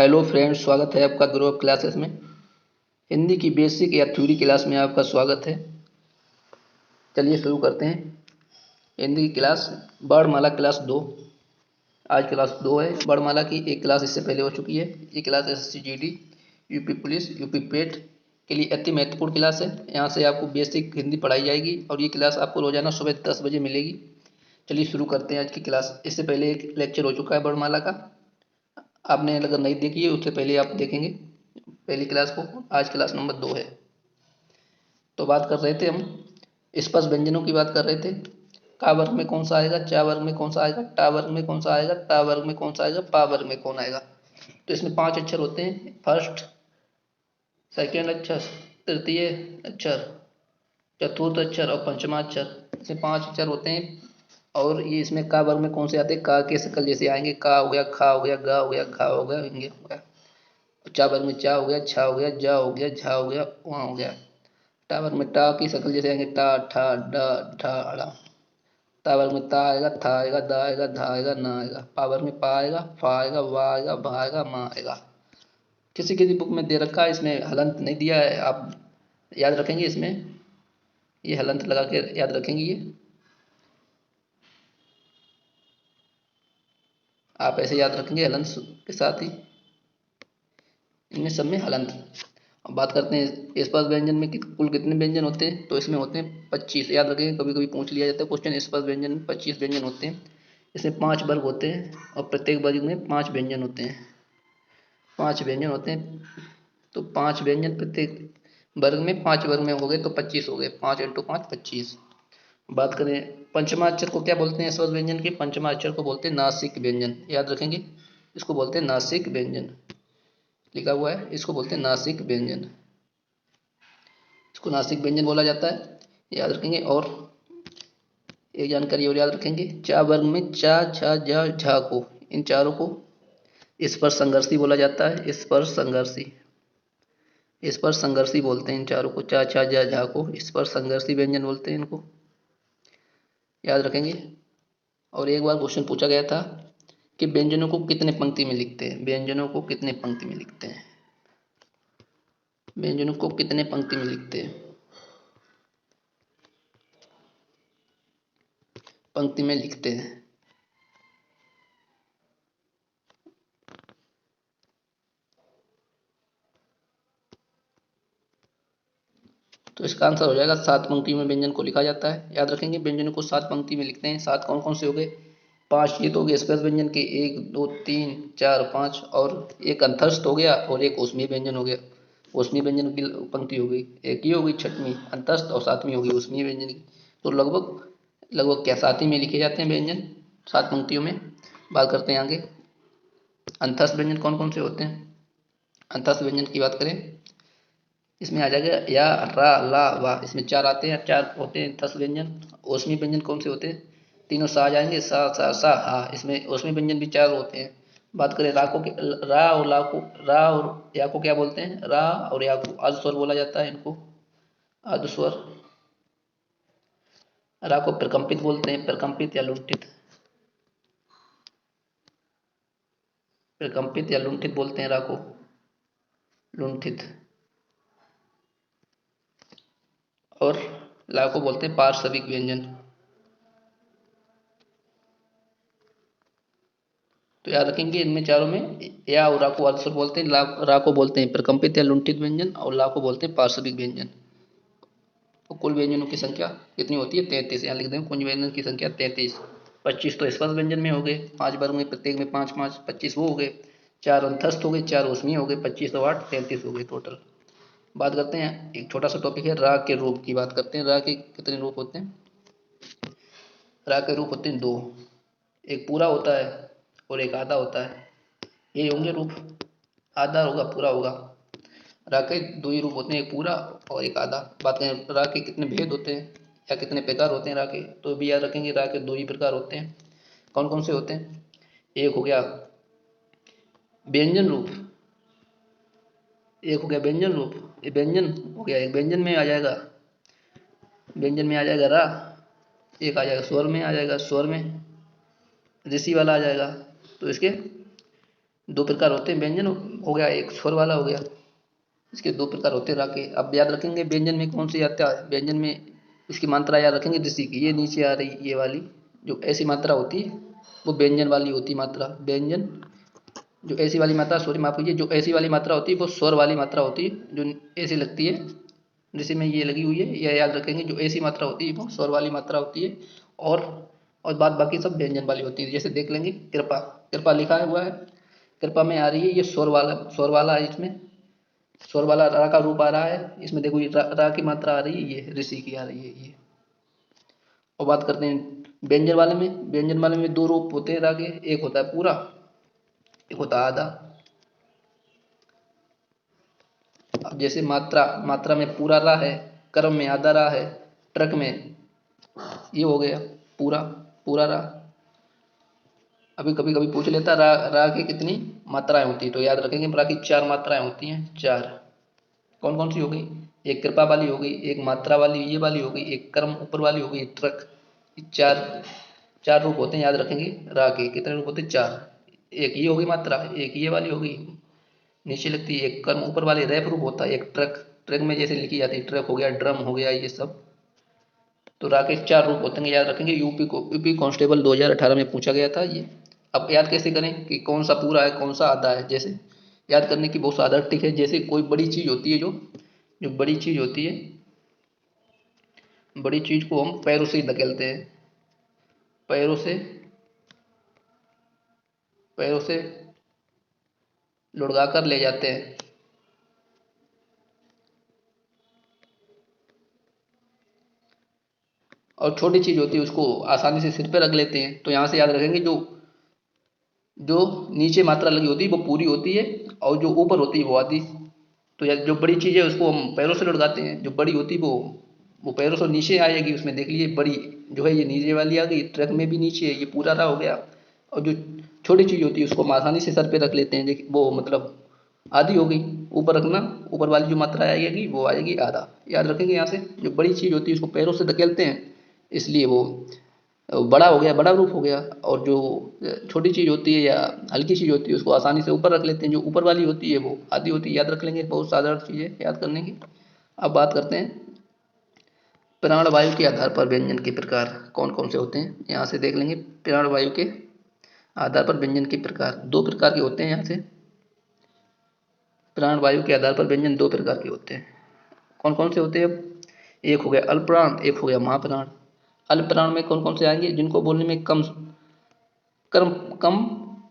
Hello friends, स्वागत है आपका ग्रो अप क्लासेस में। हिंदी की बेसिक या थ्योरी क्लास में आपका स्वागत है। चलिए शुरू करते हैं। हिंदी की क्लास वर्णमाला क्लास 2। आज क्लास 2 है वर्णमाला की। एक क्लास इससे पहले हो चुकी है। ये class SSC GD, UP police, UP PET के लिए अति महत्वपूर्ण क्लास है। यहाँ से आपको बेसिक हिंदी पढ़ाई जाएगी और ये क्लास आपको रोजाना सुबह 10 बजे मिलेगी। चलिए शुरू करते हैं आज की क्लास। इससे पहले एक लेक्चर हो चुका है वर्णमाला का, आपने अगर नहीं देखी है उससे पहले आप देखेंगे पहली क्लास को। आज क्लास नंबर 2 है। तो बात कर रहे थे हम स्पर्श व्यंजनों की बात कर रहे थे। का वर्ग में कौन सा आएगा, चा वर्ग में कौन सा आएगा, टा वर्ग में कौन सा आएगा, ता वर्ग में कौन सा आएगा, पा वर्ग में कौन आएगा। तो इसमें 5 अक्षर होते हैं। फर्स्ट, सेकेंड अक्षर, तृतीय अक्षर, चतुर्थ अक्षर और पंचमा अक्षर। इसमें 5 अक्षर होते हैं। और ये इसमें का वर्ग में कौन से आते हैं, का के शकल जैसे आएंगे। का हो गया, खा हो गया, गा हो गया, घा हो गया, हिंगे हो गया। चा वर्ग में चा हो गया, छा हो गया, जा हो गया, झा हो गया, वहाँ हो गया। टा वर्ग में टा की शक्ल जैसे आएंगे, टा, ठा, डा, ढा, अड़ा। ता वर्ग में ता आएगा, था आएगा, दा आएगा, धा आएगा, ना आएगा। पा वर्ग में पा आएगा, फा आएगा, वा आएगा, भा आएगा, मा आएगा। किसी किसी बुक में दे रखा है, इसमें हलंत नहीं दिया है। आप याद रखेंगे इसमें, ये हलंत लगा के याद रखेंगे। ये आप ऐसे याद रखेंगे हलंत के साथ ही। इनमें सब में हलंत। अब बात करते हैं स्पर्श व्यंजन में कुल कितने व्यंजन होते हैं। तो इसमें होते हैं 25। याद रखेंगे, कभी कभी पूछ लिया जाता है क्वेश्चन। स्पर्श व्यंजन में 25 व्यंजन होते हैं। इसमें 5 वर्ग होते हैं और प्रत्येक वर्ग में 5 व्यंजन होते हैं। 5 व्यंजन होते हैं। तो 5 व्यंजन प्रत्येक वर्ग में, 5 वर्ग में हो गए तो 25 हो गए। 5 इंटू 5 25। बात करें पंचमा अक्षर को क्या बोलते हैं स्वर्ग व्यंजन के। पंचमा अक्षर को बोलते हैं नासिक व्यंजन। याद रखेंगे, इसको बोलते हैं नासिक व्यंजन। लिखा हुआ है, इसको बोलते हैं नासिक व्यंजन। इसको नासिक व्यंजन बोला जाता है, याद रखेंगे। और एक जानकारी और याद रखेंगे, चा वर्ग में चा, छा, झा, झा को, इन चारों को स्पर्श संघर्षी बोला जाता है। स्पर्श संघर्षी, स्पर्श संघर्षी बोलते हैं इन चारों को। चा, छा, झा, झा को स्पर्श संघर्षी व्यंजन बोलते हैं इनको, याद रखेंगे। और एक बार क्वेश्चन पूछा गया था कि व्यंजनों को कितने पंक्ति में लिखते हैं। व्यंजनों को कितने पंक्ति में लिखते हैं, व्यंजनों को कितने पंक्ति में लिखते हैं। पंक्ति में लिखते हैं। तो इसका आंसर हो जाएगा 7 पंक्ति में व्यंजन को लिखा जाता है। याद रखेंगे, व्यंजनों को 7 पंक्ति में लिखते हैं। 7 कौन कौन से हो गए, 5 ये तो हो गए स्पर्श व्यंजन के, 1 2 3 4 5, और एक अंतस्थ हो गया और एक ऊष्मीय व्यंजन हो गया। ऊष्मीय व्यंजन की पंक्ति हो गई, एक ही हो गई छठवीं अंतस्थ, और 7वीं हो गई ऊष्मीय व्यंजन की। तो लगभग लगभग क्या 7 ही में लिखे जाते हैं व्यंजन, 7 पंक्तियों में। बात करते हैं आगे, अंतस्थ व्यंजन कौन कौन से होते हैं। अंतस्थ व्यंजन की बात करें, इसमें आ जाएगा या, रा, ला, वा। इसमें 4 आते हैं, 4 होते हैं अंतस्थ व्यंजन। ओसमी व्यंजन कौन से होते हैं, तीनों सा आ जाएंगे, सा सा सा हा। इसमें ओसमी व्यंजन भी 4 होते हैं। बात करें रा को, रा और ला को, रा और या को क्या बोलते हैं, रा और या को अर्ध स्वर बोला जाता है इनको, अर्ध स्वर। रा को प्रकंपित बोलते हैं, प्रकंपित या लुंठित, प्रकंपित या लुंठित बोलते हैं रा को, लुंठित। और ला को बोलते हैं पार्श्विक व्यंजन। तो याद रखेंगे इनमें चारों में या और रा को अर्ध स्वर बोलते हैं, रा को बोलते हैं प्रकंपित या लुंठित व्यंजन, और ला को बोलते हैं पार्श्विक व्यंजन। तो कुल व्यंजनों की संख्या कितनी होती है, 33। यहाँ लिख दें कुल व्यंजन की संख्या 33। 25 तो स्पर्श व्यंजन में हो गए, 5 वर्ग में, प्रत्येक में 5 5, 25 वो हो गए। 4 अंतस्थ हो गए, 4 उसमें हो गए, 25 तो 8, 33 हो गए टोटल। बात करते हैं, एक छोटा सा टॉपिक है राग के रूप की बात करते हैं। राग के कितने रूप होते हैं, राग के रूप होते हैं 2। एक पूरा होता है और एक आधा होता है। ये होंगे रूप, आधा होगा पूरा होगा। राग के 2 ही रूप होते हैं, एक पूरा और एक आधा। बात करें राग के कितने भेद होते हैं या कितने प्रकार होते हैं राग के, तो भी याद रखेंगे राग के 2 ही प्रकार होते हैं। कौन कौन से होते हैं, एक हो गया व्यंजन रूप, एक हो गया व्यंजन रूप। ये व्यंजन हो गया, एक व्यंजन में आ जाएगा, व्यंजन में आ जाएगा रा। एक आ जाएगा स्वर में, आ जाएगा स्वर में ऋषि वाला आ जाएगा। तो इसके दो प्रकार होते हैं व्यंजन, हो गया एक स्वर वाला हो गया, इसके दो प्रकार होते हैं रा के। अब याद रखेंगे व्यंजन में कौन सी आता है, व्यंजन में इसकी मात्रा याद रखेंगे ऋषि की, ये नीचे आ रही ये वाली जो ऐसी मात्रा होती है वो व्यंजन वाली होती है मात्रा। व्यंजन जो ऐसी वाली मात्रा, सॉरी माफ कीजिए, जो ऐसी वाली मात्रा होती है वो स्वर वाली मात्रा होती है, जो ऐसी लगती है जैसे में ये लगी हुई है, यह याद रखेंगे। जो ऐसी मात्रा होती है वो स्वर वाली मात्रा होती है, और बाद बाकी सब व्यंजन वाली होती है। जैसे देख लेंगे कृपा, कृपा लिखा हुआ है, कृपा में आ रही है ये स्वर वाला है, इसमें स्वर वाला रा का रूप आ रहा है, इसमें देखो ये रा की मात्रा आ रही है, ये ऋषि की आ रही है ये। और बात करते हैं व्यंजन वाले में, व्यंजन वाले में दो रूप होते हैं रा के, एक होता है पूरा, एक होता है आधा। अब जैसे मात्रा, मात्रा में पूरा रा है, कर्म में आधा रा है, ट्रक में ये हो गया पूरा, पूरा रा। अभी कभी कभी पूछ लेता रा की कितनी मात्राएं होती है, तो याद रखेंगे रा की चार मात्राएं होती हैं, चार। कौन कौन सी हो गई, एक कृपा वाली हो गई, एक मात्रा वाली ये वाली हो गई, एक कर्म ऊपर वाली हो गई, ट्रक। चार, चार रूप होते हैं, याद रखेंगे रा के कितने रूप होते हैं, चार। एक ये हो गई मात्रा, एक ये वाली हो गई नीचे लगती है, एक कर्म ऊपर वाले रैप रूप होता है, एक ट्रक, ट्रक में जैसे लिखी जाती है, ट्रक हो गया, ड्रम हो गया, ये सब। तो रा के चार रूप होते हैं, याद रखेंगे। यूपी कांस्टेबल 2018 में पूछा गया था ये। अब याद कैसे करें कि कौन सा पूरा है कौन सा आधा है, जैसे याद करने की बहुत साधारण ट्रिक है। जैसे कोई बड़ी चीज होती है, जो जो बड़ी चीज होती है, बड़ी चीज को हम पैरों से ही धकेलते हैं, पैरों से, पैरों से लुढ़का कर ले जाते हैं। और छोटी चीज होती है उसको आसानी से सिर पे रख लेते हैं। तो यहाँ से याद रखेंगे जो जो नीचे मात्रा लगी होती है वो पूरी होती है, और जो ऊपर होती है वो आधी। तो या जो बड़ी चीज है उसको हम पैरों से लुढ़काते हैं, जो बड़ी होती है वो पैरों से नीचे आएगी, उसमें देख लीजिए बड़ी जो है ये नीचे वाली आ गई, ट्रक में भी नीचे है, ये पूरा रहा हो गया। और जो छोटी चीज होती है उसको हम आसानी से सर पे रख लेते हैं, देखिए वो मतलब आधी हो गई। ऊपर रखना, ऊपर वाली जो मात्रा आएगी वो आएगी आधा, याद रखेंगे। यहाँ से जो बड़ी चीज होती है उसको पैरों से धकेलते हैं, इसलिए वो बड़ा हो गया, बड़ा रूप हो गया। और जो छोटी चीज होती है या हल्की चीज होती है उसको आसानी से ऊपर रख लेते हैं, जो ऊपर वाली होती है वो आधी होती है, याद रख लेंगे। बहुत साधारण चीज़ है याद करने की। अब बात करते हैं प्राणवायु के आधार पर व्यंजन के प्रकार कौन कौन से होते हैं, यहाँ से देख लेंगे। प्राणवायु के आधार पर व्यंजन के प्रकार दो प्रकार के होते हैं। यहाँ से प्राणवायु के आधार पर व्यंजन दो प्रकार के होते हैं, कौन कौन से होते हैं। एक हो गया अल्पप्राण, एक हो गया महाप्राण। अल्पप्राण में कौन कौन से आएंगे, जिनको बोलने में कम कर्म कम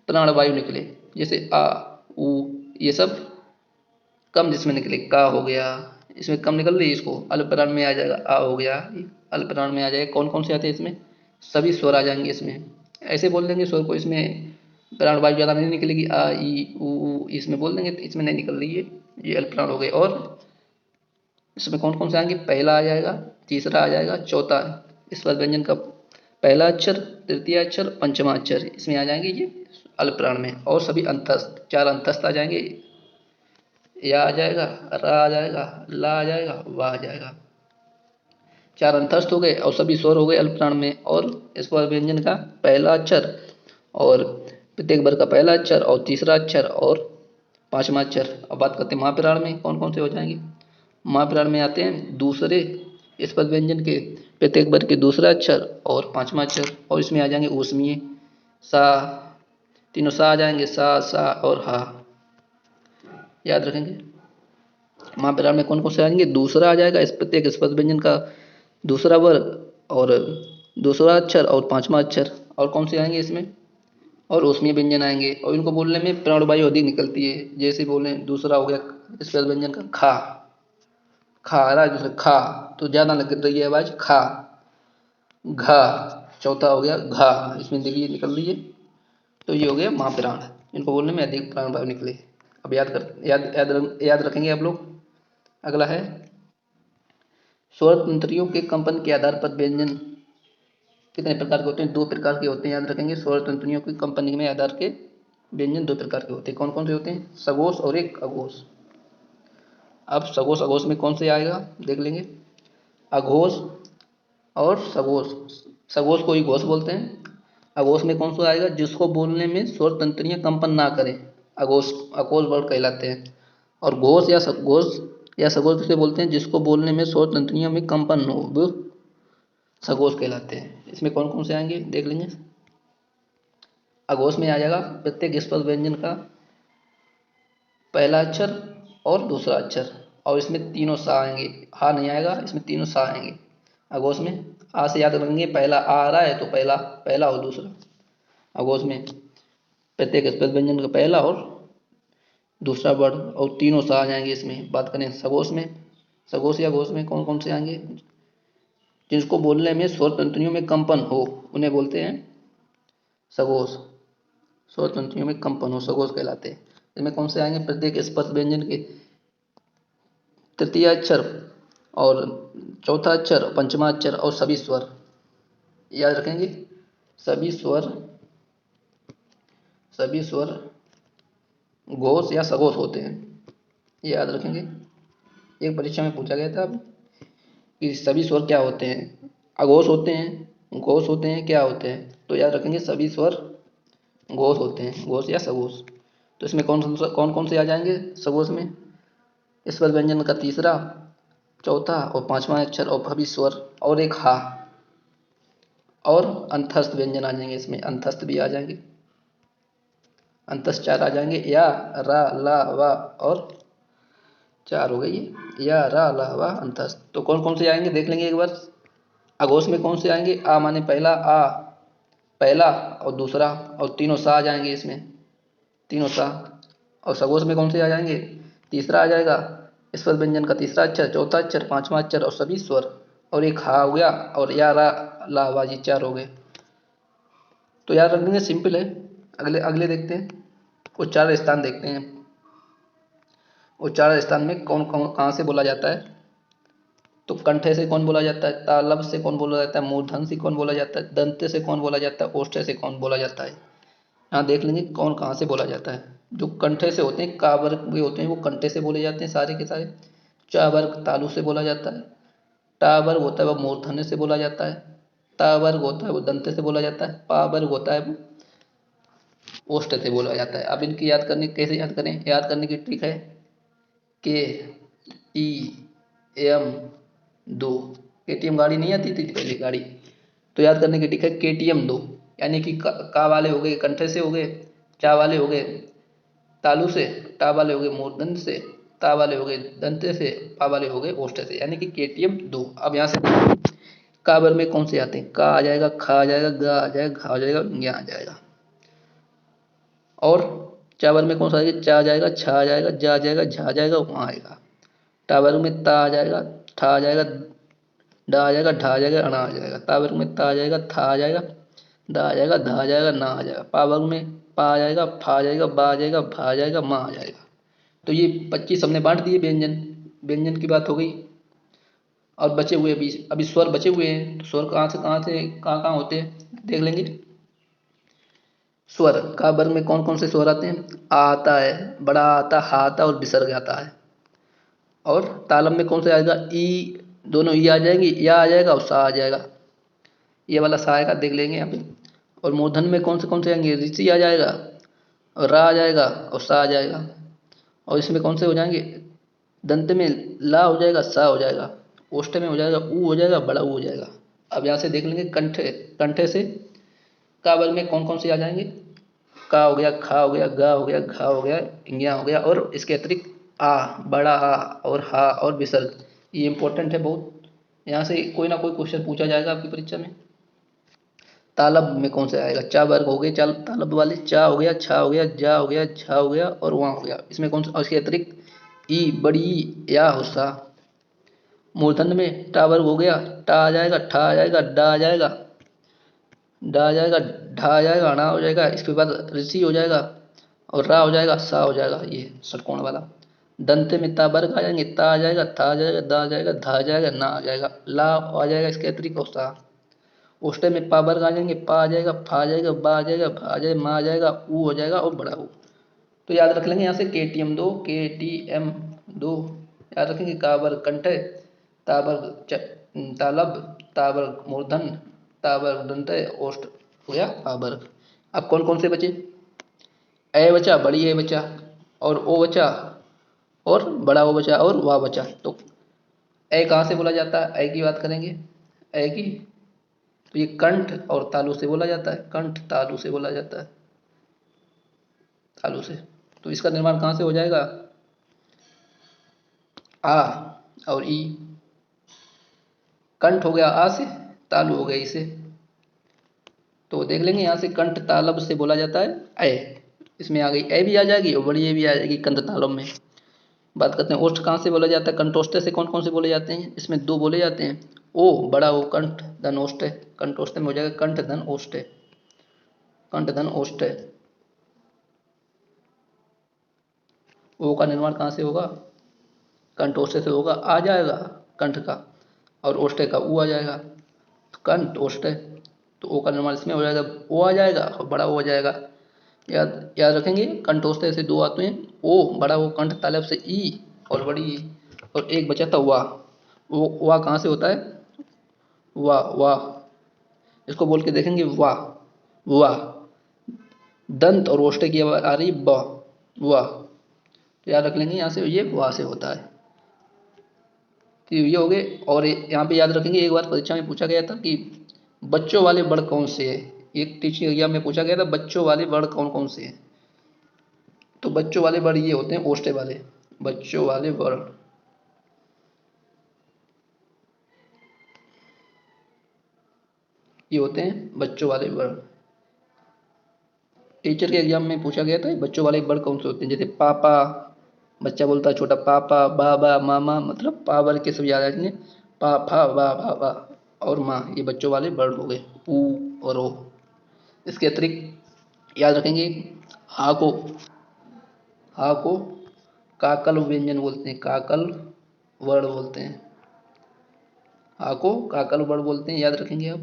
प्राणवायु निकले, जैसे आ उ ये सब कम जिसमें निकले, का हो गया इसमें कम निकल रही है, इसको अल्पप्राण में आ जाएगा। आ हो गया अल्पप्राण में आ जाएगा। कौन कौन से आते हैं इसमें, सभी स्वर आ जाएंगे इसमें। ऐसे बोल देंगे स्वर को, इसमें प्राणवायु ज़्यादा नहीं निकलेगी, आ ई ऊ इसमें बोल देंगे तो इसमें नहीं निकल रही है, ये अल्पप्राण हो गए। और इसमें कौन कौन से आएंगे, पहला आ जाएगा, तीसरा आ जाएगा, चौथा। इस पर व्यंजन का पहला अक्षर, तृतीय अक्षर, पंचमा अक्षर इसमें आ जाएंगे ये अल्पप्राण में। और सभी अंतस्थ, चार अंतस्थ आ जाएंगे, या आ जाएगा, रा आ जाएगा, ला आ जाएगा, वा आ जाएगा। चार अंतस्थ हो गए और सभी स्वर हो गए अल्पप्राण में। और इस पर व्यंजन का पहला अक्षर और प्रत्येक वर्ग का पहला अक्षर और तीसरा अक्षर और पांचवा अक्षर। अब बात करते हैं महाप्राण में कौन कौन से हो जाएंगे। महाप्राण में आते हैं दूसरे इस पद व्यंजन के प्रत्येक वर्ग के दूसरा अक्षर और पांचवा अक्षर। और इसमें आ जाएंगे ऊष्मीय, सा, तीनों सा आ जाएंगे, सा और हा, याद रखेंगे। महाप्राण में कौन कौन से आएंगे, दूसरा आ जाएगा इस प्रत्येक इस पद व्यंजन का दूसरा वर्ग और दूसरा अक्षर और पांचवा अक्षर। और कौन से आएंगे इसमें, और ऊष्मीय व्यंजन आएंगे। और इनको बोलने में प्राणवायु अधिक निकलती है, जैसे बोले दूसरा हो गया इस पद व्यंजन का खा, खा आ रहा है दूसरा खा, तो ज्यादा लग रही है आवाज खा। घा, चौथा हो गया घा, इसमें देखिए निकल रही है। तो ये हो गया महाप्राण, इनको बोलने में अधिक प्राण वायु निकले। अब याद रखेंगे आप लोग। अगला है स्वर तंत्रियों के कंपन के आधार पर व्यंजन कितने प्रकार के होते हैं, दो प्रकार के होते हैं, याद रखेंगे। स्वर तंत्रियों के कंपन में आधार के व्यंजन दो प्रकार के होते हैं, कौन कौन से होते हैं, सघोष और एक अघोष। अब सघोष अघोष में कौन से आएगा देख लेंगे, अघोष और सघोष। सघोष को ही घोष बोलते हैं। अघोष में कौन सा आएगा, जिसको बोलने में स्वर तंत्रियां कंपन ना करें, अघोष अघोष वर्ड कहलाते हैं। और घोष या सघोष किसे बोलते हैं? जिसको बोलने में स्वर तंत्रियों में कंपन हो, वो सघोष कहलाते हैं। इसमें कौन कौन से आएंगे देख लेंगे। अघोष में आ जाएगा प्रत्येक स्पर्श व्यंजन का पहला अक्षर और दूसरा अक्षर, और इसमें तीनों सा आएंगे। हा नहीं आएगा, इसमें तीनों सा आएंगे। अघोष में आ से याद रखेंगे, पहला आ रहा है तो पहला पहला और दूसरा। अघोष में प्रत्येक स्पर्श व्यंजन का पहला और दूसरा वर्ड और तीनों सा आ जाएंगे। इसमें बात करें सघोष में, सघोष या घोष में कौन कौन से आएंगे? जिसको बोलने में स्वर तंत्रियों में कंपन हो उन्हें बोलते हैं सघोष। स्वर तंत्रियों में कंपन हो सघोष कहलाते हैं। इनमें कौन से आएंगे? प्रत्येक स्पर्श व्यंजन के तृतीय अक्षर और चौथा अक्षर, पंचमा अक्षर और सभी स्वर। याद रखेंगे, सभी स्वर घोष या सघोष होते हैं। ये याद रखेंगे। एक परीक्षा में पूछा गया था कि सभी स्वर क्या होते हैं? अघोष होते हैं, घोष होते हैं, क्या होते हैं? तो याद रखेंगे सभी स्वर घोष होते हैं, घोष या सघोष। तो इसमें कौन कौन से आ जाएंगे सघोष में? स्वर व्यंजन का तीसरा, चौथा और पांचवा अक्षर और सभी स्वर और एक हा, और अंतस्थ व्यंजन आ जाएंगे। इसमें अंतस्थ भी आ जाएंगे, अंतस्थ 4 आ जाएंगे, या, रा, ला, वा और 4 हो गई ये, या, रा, ला, वा, अंतस्थ। तो कौन कौन से आएंगे देख लेंगे एक बार। अघोष में कौन से आएंगे? आ माने पहला, आ पहला और दूसरा और तीनों सा आ जाएंगे इसमें, तीनों सा। और सघोष में कौन से आ जाएंगे? तीसरा आ जाएगा स्वर व्यंजन का तीसरा अक्षर, चौथा अक्षर, पांचवा अक्षर और सभी स्वर और एक हा हो गया, और या, रा, ला, वा, ये 4 हो गए। तो याद रखने सिंपल है। अगले अगले देखते हैं, उच्चारण स्थान देखते हैं। उच्चारण स्थान में कौन कौन कहाँ से बोला जाता है? तो कंठे से कौन बोला जाता है? तालब से कौन बोला जाता है? मूर्धन से कौन बोला जाता है? दंते से कौन बोला जाता है? ओष्ठे से कौन बोला जाता है? यहाँ देख लेंगे कौन कहाँ से बोला जाता है। जो कंठे से होते हैं, का वर्ग भी होते हैं, वो कंठे से बोले जाते हैं सारे के सारे। चा वर्ग तालु से बोला जाता है। टा वर्ग होता है वो मूर्धन्य से बोला जाता है। ता वर्ग होता है वो दंते से बोला जाता है। पा वर्ग होता है वो ओष्ठ से बोला जाता है। अब इनकी याद करने कैसे याद करें? याद करने की ट्रिक है के टी एम 2। केटीएम गाड़ी नहीं आती थी पहले गाड़ी, तो याद करने की ट्रिक है केटीएम 2। यानी कि का वाले हो गए कंठे से हो गए, चा वाले हो गए तालु से, टा वाले हो गए मूर्धन्य से, ता वाले हो गए दंते से, पा वाले हो गए ओष्ठ से, यानी कि केटीएम 2। अब यहाँ से का वर्ग में कौन से आते हैं? का आ जाएगा, खा आ जाएगा, गा आ जाएगा, घा आ जाएगा, ज्ञा आ जाएगा। और चा वर्ग में कौन सा आएगा? चा आ जाएगा, छा आ जाएगा, जा आ जाएगा, झा आ जाएगा, वहाँ आएगा। टा वर्ग में ता आ जाएगा, ठा आ जाएगा, डा आ जाएगा, ढा आ जाएगा, अणा आ जाएगा। ता वर्ग में ता आ जाएगा, था आ जाएगा, दा आ जाएगा, धा आ जाएगा, ना आ जाएगा। पा वर्ग में पा आ जाएगा, फा आ जाएगा, बा आ जाएगा, भा आ जाएगा, मा आ जाएगा। तो ये 25 हमने बांट दिए व्यंजन। व्यंजन की बात हो गई। और बचे हुए अभी स्वर बचे हुए हैं। तो स्वर कहाँ कहाँ होते हैं देख लेंगे। स्वर का वर्ग में कौन कौन से स्वर आते हैं? आ आता है, बड़ा आता, हा आता और विसर्ग आता है। और तालम में कौन सा आएगा? ई, दोनों ई आ जाएंगी, या आ जाएगा और सा आ जाएगा। ये वाला सा आएगा देख लेंगे यहाँ पे। और मूर्धन में कौन से आएंगे? ऋषि आ जाएगा और रा आ जाएगा और सा आ जाएगा। और इसमें कौन से हो जाएंगे? दंत में ला हो जाएगा, सा हो जाएगा। ओष्ठ में हो जाएगा, ऊ हो जाएगा, बड़ा ऊ हो जाएगा। अब यहाँ से देख लेंगे कंठे, कंठे से का वर्ग में कौन कौन से आ जाएंगे? का हो गया, खा हो गया, गा हो गया, घा हो गया, इंग्या हो गया, और इसके अतिरिक्त आ, बड़ा आ और हा और विसर्ग। ये इंपॉर्टेंट है बहुत। यहाँ से कोई ना कोई क्वेश्चन पूछा जाएगा आपकी परीक्षा में। तालब में कौन से आएगा? चा वर्ग हो गए, चाल तालब वाले। चा हो गया, छा हो गया, जा हो गया, झा हो गया और वहाँ हो गया। इसमें कौन सा? और इसके अतिरिक्त ई, बड़ी ई, या हो सा। मूर्धन्य में टा वर्ग हो गया, टा आ जाएगा, ठा आ जाएगा, डा आ जाएगा, डा आ जाएगा, ढा आ जाएगा, अणा हो जाएगा। इसके बाद ऋषि हो जाएगा और रा हो जाएगा, सा हो जाएगा, ये षटकोण वाला। दंते में ता वर्ग आ जाएंगे, ता आ जाएगा, था आ जाएगा, दा आ जाएगा, धा आ जाएगा, ना आ जाएगा, ला आ जाएगा इसके अतिरिक्त और सा। ओष्ठे में पा वर्ग आ जाएंगे, पा आ जाएगा, फा आ जाएगा, बा आ जाएगा, भा आ जाएगा, मा आ जाएगा, ऊ हो जाएगा और बड़ा ऊ। तो याद रख लेंगे यहाँ से केटीएम 2, केटीएम 2 याद रखेंगे। का वर्ग कंठे, ता वर्ग तालब, ता वर्ग मूर्धन, ता वर्ग दंत, ओष्ठ हो गया पा वर्ग। अब कौन कौन से बचे? ए बचा, बड़ी ए बचा, और ओ बचा, और बड़ा ओ बचा, और वाह बचा। तो ए कहाँ से बोला जाता है? ए की बात करेंगे, ए की, तो ये कंठ और तालु से बोला जाता है, कंठ तालु से बोला जाता है, तालु से। तो इसका निर्माण कहाँ से हो जाएगा? आ और ई। कंठ हो गया आ से, तालु हो गया ई से। तो देख लेंगे यहाँ से कंठ तालब से बोला जाता है ए, इसमें आ गई ए भी आ जाएगी और बड़ी ए भी आ जाएगी कंठ तालब में। बात करते हैं ओष्ठ कहाँ से बोला जाता है? कंठोष्ठ से कौन कौन से बोले जाते हैं? इसमें दो बोले जाते हैं, ओ बड़ा ओ कंठ धन ओष्ठ, कंठोष्ठ में हो जाएगा कंठ धन ओष्ठ, कंठ धन ओष्ठ। ओ का निर्माण कहाँ से होगा? कंठोष्ठ से होगा, आ जाएगा कंठ का, और ओष्ठ का ऊ आ जाएगा, तो कंठ ओष्ठ। तो ओ का निर्माण इसमें हो जाएगा, ओ आ जाएगा और बड़ा ओ आ जाएगा। याद याद रखेंगे, कंठोष्ठ से दो आते हैं, ओ बड़ा ओ, कंठ तालब से ई और बड़ी ई, और एक बचा था वाह। वो वाह कहाँ से होता है? वाह वाह, इसको बोल के देखेंगे वाह वाह। दंत और ओष्ठ की आवाज आ रही ब, वाह। तो याद रख लेंगे यहाँ से ये वाह से होता है। तो ये हो गए। और यहाँ पे याद रखेंगे, एक बार परीक्षा में पूछा गया था कि बच्चों वाले बड़ कौन से है, एक टीचिंग एग्जाम में पूछा गया था बच्चों वाले बड़ कौन कौन से हैं। तो बच्चों वाले बड़ ये होते हैं ओष्ठे वाले, बच्चों वाले बड़, ये होते हैं बच्चों वाले बड़। टीचर के एग्जाम में पूछा गया था बच्चों वाले बड़ कौन से होते हैं, जैसे पापा, बच्चा बोलता है छोटा पापा, बाबा, मामा, मतलब पा वर्ग के सब याद रखने, पा फा बा भा बा, और माँ, ये बच्चों वाले बड़ हो गए, ऊ और ओ। इसके अतिरिक्त याद रखेंगे, हा को, हा को काकल व्यंजन बोलते हैं, काकल वर्ण बोलते हैं, हा को काकल वर्ण बोलते हैं, याद रखेंगे आप।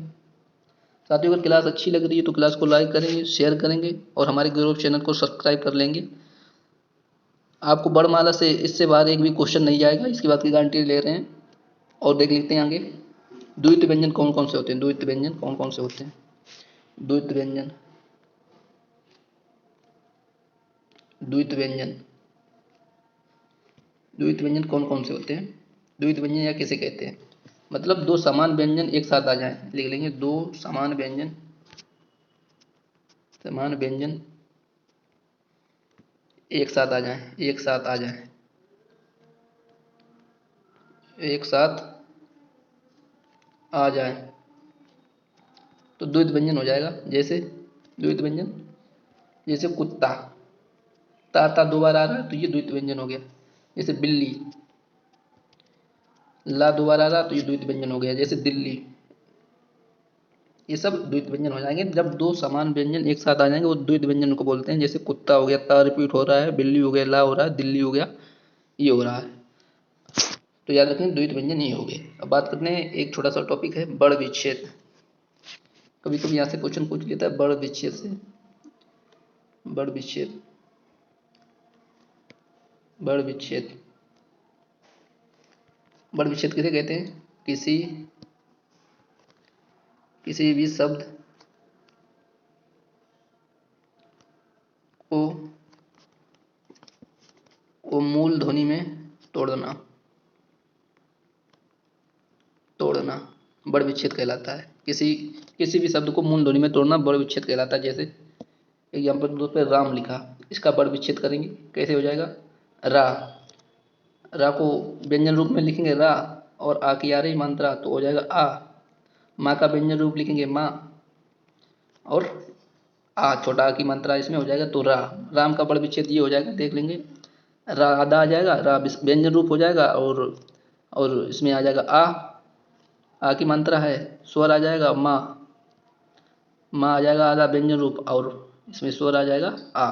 साथियों अगर क्लास अच्छी लग रही है तो क्लास को लाइक करेंगे, शेयर करेंगे, और हमारे ग्रुप चैनल को सब्सक्राइब कर लेंगे। आपको वर्णमाला से इससे बाहर एक भी क्वेश्चन नहीं जाएगा, इसकी बात की गारंटी ले रहे हैं। और देख लेते हैं आगे, द्वित व्यंजन कौन कौन से होते हैं? द्वित व्यंजन कौन कौन से होते हैं? द्वित व्यंजन, द्वित व्यंजन, द्वित व्यंजन कौन कौन से होते हैं? द्वित व्यंजन या किसे कहते हैं? मतलब दो समान व्यंजन एक साथ आ जाएं, लिख लेंगे दो समान व्यंजन, समान व्यंजन एक साथ आ जाएं, एक साथ आ जाएं, एक साथ आ जाएं, तो द्वित व्यंजन हो जाएगा। जैसे द्वित व्यंजन, जैसे कुत्ता, ता ता दो बार आ रहा है तो ये द्वित व्यंजन हो गया। जैसे बिल्ली, ला दो बार आ रहा तो ये द्वित व्यंजन हो गया। जैसे दिल्ली, ये सब द्वित व्यंजन हो जाएंगे जब दो समान व्यंजन एक साथ आ जाएंगे, वो द्वित व्यंजन को बोलते हैं। जैसे कुत्ता हो गया, ता रिपीट हो रहा है, बिल्ली हो गया, ला हो रहा है, दिल्ली हो गया, ये हो रहा है। तो याद रखें द्वित व्यंजन ये हो गए। अब बात करते हैं, एक छोटा सा टॉपिक है बड़ विच्छेद। कभी कभी यहाँ से क्वेश्चन पूछ लेता है बड़ विच्छेद से, बड़ विच्छेद, बड़ विच्छेद, बड़ विच्छेद किसे कहते हैं? किसी किसी भी शब्द को मूल ध्वनि में तोड़ना, तोड़ना बड़ विच्छेद कहलाता है। किसी किसी भी शब्द को मूल ध्वनि में तोड़ना बड़ विच्छेद कहलाता है। जैसे एग्जाम्पल के तौर पर राम लिखा, इसका बड़ विच्छेद करेंगे, कैसे हो जाएगा? रा, रा को व्यंजन रूप में लिखेंगे रा, और आ की आ रही मात्रा तो हो जाएगा आ। माँ का व्यंजन रूप लिखेंगे माँ, और आ छोटा आ की मात्रा इसमें हो जाएगा तो रा। राम का बड़ विच्छेद ये हो जाएगा, देख लेंगे, रा आधा आ जाएगा, रा व्यंजन रूप हो जाएगा, और इसमें आ जाएगा आ की मात्रा है, स्वर आ जाएगा माँ, माँ आ जाएगा आधा व्यंजन रूप, और इसमें स्वर आ जाएगा आ।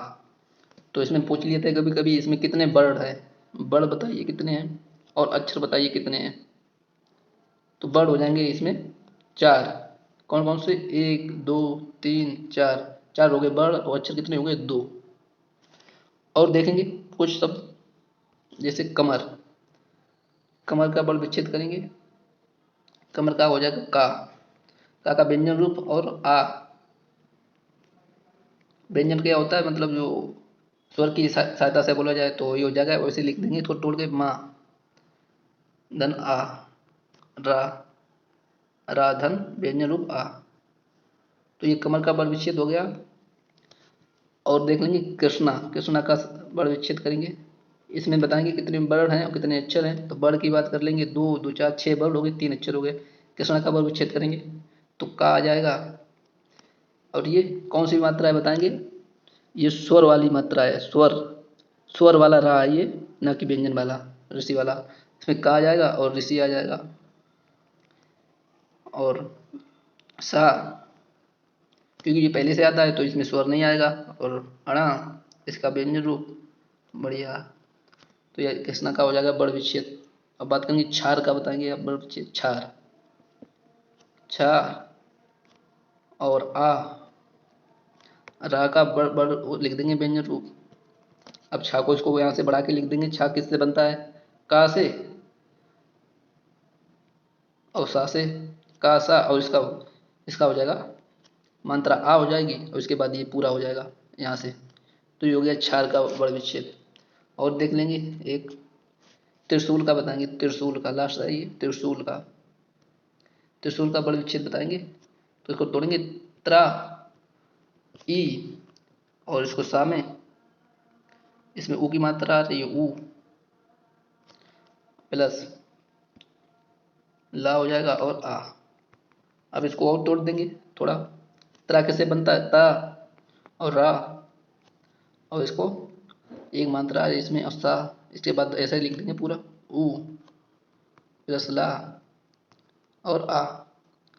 तो इसमें पूछ लिए थे कभी कभी इसमें कितने वर्ड है, वर्ड बताइए कितने हैं, और अक्षर बताइए कितने हैं। तो वर्ड हो जाएंगे इसमें चार। कौन कौन से? एक, दो, तीन, चार, चार हो गए वर्ड, और अक्षर कितने हो गए? दो। और देखेंगे कुछ शब्द, जैसे कमर, कमर का वर्ड विच्छेद करेंगे, कमर का हो जाएगा का व्यंजन रूप, और आ। व्यंजन क्या होता है? मतलब जो स्वर की सहायता से बोला जाए तो ये हो जाएगा, वैसे लिख देंगे इसको तोड़ के, माँ धन आ, रा, रा धन व्यंजन रूप आ। तो ये कमर का बड़ विच्छेद हो गया। और देख लेंगे कृष्णा, कृष्णा का बड़ विच्छेद करेंगे। इसमें बताएंगे कितने वर्ड हैं और कितने अक्षर हैं। तो वर्ड की बात कर लेंगे, 2 2 4 6 वर्ड हो गए, 3 अक्षर हो गए। कृष्णा का बड़ विच्छेद करेंगे तो का आ जाएगा। और ये कौन सी मात्रा है बताएंगे, ये स्वर वाली मात्रा है, स्वर, स्वर वाला रहा है ये, ना कि व्यंजन वाला, ऋषि वाला। इसमें का आ जाएगा और ऋषि आ जाएगा। और सा, क्योंकि ये पहले से आता है तो इसमें स्वर नहीं आएगा। और अणा, इसका व्यंजन रूप, बढ़िया। तो यह कृष्णा का हो जाएगा बड़ विच्छेद। अब बात करेंगे क्षार का, बताएंगे अब बड़ विच्छेद, क्षार, छा और आ, रा का बड़ बड़ वो लिख देंगे व्यंजन रूप। अब छा को इसको यहाँ से बढ़ा के लिख देंगे। छा किससे बनता है, का से और सा से, का सा, और इसका इसका हो जाएगा मात्रा आ हो जाएगी, और इसके बाद ये पूरा हो जाएगा यहाँ से। तो ये हो गया क्षार का बड़ विच्छेद। और देख लेंगे एक त्रिशूल का, बताएंगे त्रिशूल का, लास्ट है ये त्रिशूल का, त्रिशूल का बड़ विच्छेद बताएंगे। तो इसको तोड़ेंगे, त्रा ई, और इसको सा में, इसमें ऊ की मात्रा आ रही है, ऊ प्लस ला हो जाएगा और आ। अब इसको और तोड़ देंगे थोड़ा। त्रा कैसे बनता है, ता और रा, और इसको एक मात्रा है इसमें असा, इसके बाद ऐसा ही लिख देंगे पूरा, ऊ प्लस ला और आ।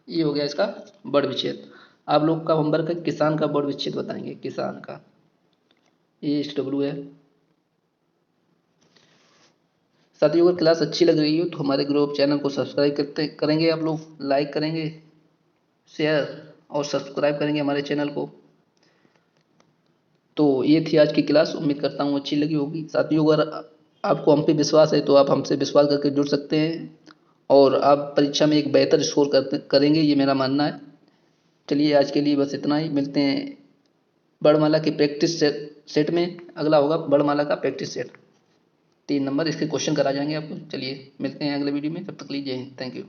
ये हो गया इसका बड़ विच्छेद। आप लोग का होमवर्क है किसान का बड़ विच्छेद बताएंगे, किसान का, ये SW है। साथियों अगर क्लास अच्छी लग रही हो तो हमारे ग्रुप चैनल को सब्सक्राइब करेंगे आप लोग, लाइक करेंगे, शेयर और सब्सक्राइब करेंगे हमारे चैनल को। तो ये थी आज की क्लास, उम्मीद करता हूँ अच्छी लगी होगी। साथियों अगर आपको हम पे विश्वास है तो आप हमसे विश्वास करके जुड़ सकते हैं, और आप परीक्षा में एक बेहतर स्कोर करेंगे, ये मेरा मानना है। चलिए आज के लिए बस इतना ही, मिलते हैं वर्णमाला की प्रैक्टिस सेट में। अगला होगा वर्णमाला का प्रैक्टिस सेट, 3 नंबर इसके क्वेश्चन करा जाएंगे आपको। चलिए मिलते हैं अगले वीडियो में, तब तक लीजिए, थैंक यू।